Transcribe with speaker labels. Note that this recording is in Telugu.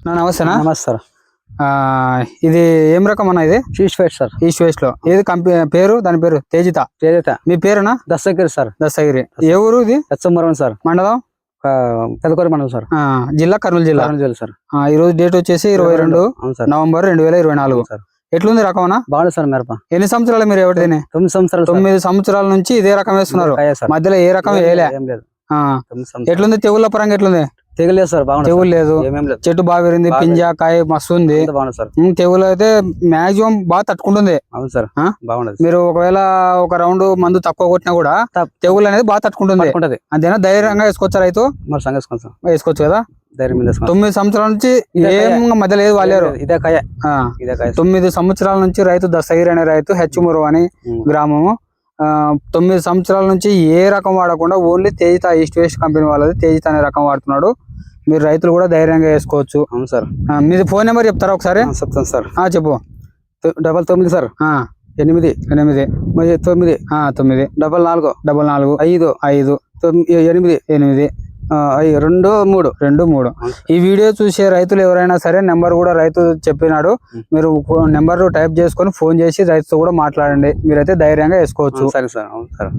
Speaker 1: నమస్తేనా?
Speaker 2: నమస్తే సార్.
Speaker 1: ఇది ఏం రకం అన్న? ఇది
Speaker 2: east west sir.
Speaker 1: East west లో ఏది కంపెనీ పేరు? దాని పేరు తేజిత. మీ పేరునా?
Speaker 2: దస్తగిరి సార్.
Speaker 1: దస్తగిరి. ఏ ఊరు ఇది?
Speaker 2: ఎచ్చమరం సార్.
Speaker 1: మండలం
Speaker 2: పెదకూరు మండలం సార్.
Speaker 1: జిల్లా కర్నూలు జిల్లా
Speaker 2: సార్.
Speaker 1: ఈ రోజు డేట్ వచ్చేసి 22 నవంబర్ 2024 సార్. ఎట్లుంది రకమనా?
Speaker 2: బాగుంది సార్. మిరప
Speaker 1: ఎన్ని సంవత్సరాలు మీరు ఎవరు?
Speaker 2: 9 సంవత్సరాలు.
Speaker 1: 9 సంవత్సరాల నుంచి ఇదే రకం వేస్తున్నారు. మధ్యలో ఏ రకం వేయలే. ఎట్లుంది తెగుళ్ళ పరంగా? ఎట్లుంది?
Speaker 2: తెగులు లేదు సార్. బాగుంది.
Speaker 1: తెగులు లేదు. చెట్టు బాగా పెరిగింది, పింజా కాయ మస్తు ఉంది. తెగులు అయితే మాక్సిమం బాగా తట్టుకుంటుంది.
Speaker 2: అవును సార్. బాగుంది.
Speaker 1: మీరు ఒకవేళ ఒక రౌండ్ మందు తక్కువ కొట్టినా కూడా తెగులు అనేది బాగా తట్టుకుంటుంది. అంతేనా? ధైర్యంగా వేసుకోవచ్చు రైతు. వేసుకోవచ్చు కదా. 9 సంవత్సరాల నుంచి ఏం మధ్య లేదు వాళ్ళారు.
Speaker 2: ఇదే కాయ.
Speaker 1: 9 సంవత్సరాల నుంచి రైతు దస్తగిరి అనే రైతు హెచ్చుమురు అని గ్రామము. 9 సంవత్సరాల నుంచి ఏ రకం వాడకుండా only Tejitha east west company వాళ్ళది తేజిత అనే రకం వాడుతున్నాడు. మీరు రైతులు కూడా ధైర్యంగా వేసుకోవచ్చు.
Speaker 2: అవును సార్.
Speaker 1: మీది ఫోన్ నెంబర్ చెప్తారా ఒకసారి?
Speaker 2: చెప్తాను సార్.
Speaker 1: చెప్పు.
Speaker 2: 99 సార్. 8 9 9 44 5 8 2 3. ఈ వీడియో చూసే రైతులు ఎవరైనా సరే నెంబర్ కూడా రైతు చెప్పినాడు, మీరు నెంబర్ టైప్ చేసుకొని ఫోన్ చేసి రైతుతో కూడా మాట్లాడండి. మీరైతే ధైర్యంగా వేసుకోవచ్చు. సరే సార్. అవును సార్.